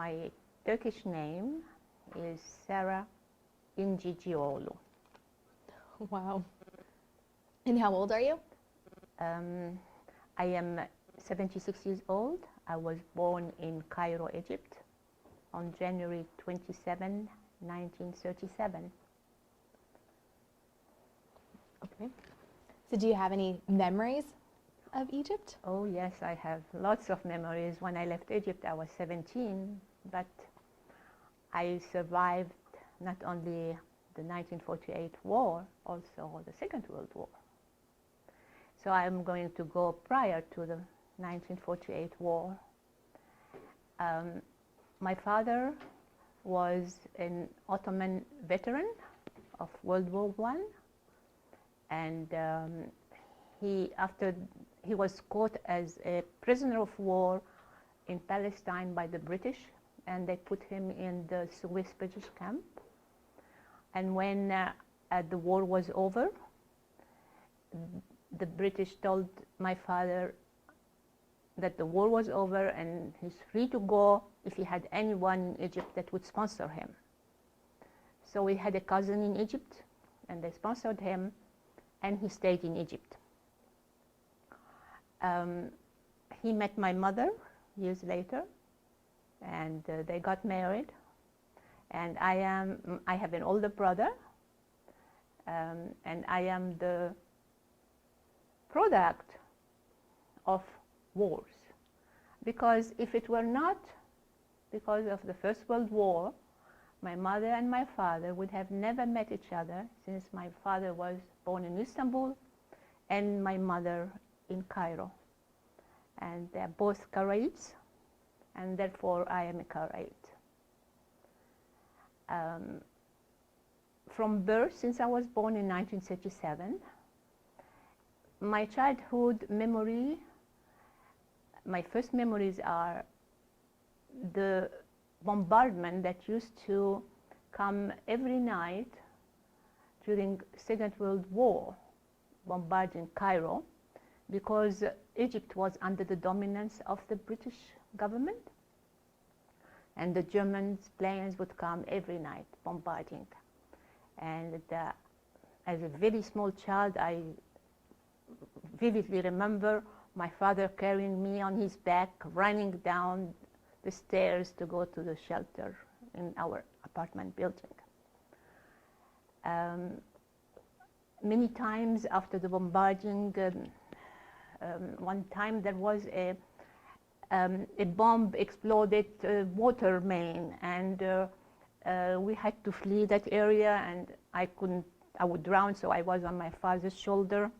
My Turkish name is Sarah Ingigioğlu. Wow. And how old are you? I am 76 years old. I was born in Cairo, Egypt on January 27, 1937. Okay. So do you have any memories of Egypt? Oh yes, I have lots of memories. When I left Egypt, I was 17, but I survived not only the 1948 war, also the Second World War. So I'm going to go prior to the 1948 war. My father was an Ottoman veteran of World War I, and he was caught as a prisoner of war in Palestine by the British, and they put him in the Swiss British camp. And when the war was over, the British told my father that the war was over and he's free to go if he had anyone in Egypt that would sponsor him. So we had a cousin in Egypt, and they sponsored him, and he stayed in Egypt. He met my mother years later, and they got married. And I have an older brother, and I am the product of wars. Because if it were not because of the First World War, my mother and my father would have never met each other, since my father was born in Istanbul and my mother in Cairo. And they're both Karaites, and therefore I am a Karaite. From birth, since I was born in 1937, my childhood memory, my first memories are the bombardment that used to come every night during Second World War, bombarding Cairo, because Egypt was under the dominance of the British government, and the German planes would come every night bombarding. And as a very small child, I vividly remember my father carrying me on his back, running down the stairs to go to the shelter in our apartment building. Many times after the bombarding, one time there was a bomb exploded water main, and we had to flee that area, and I would drown, so I was on my father's shoulder.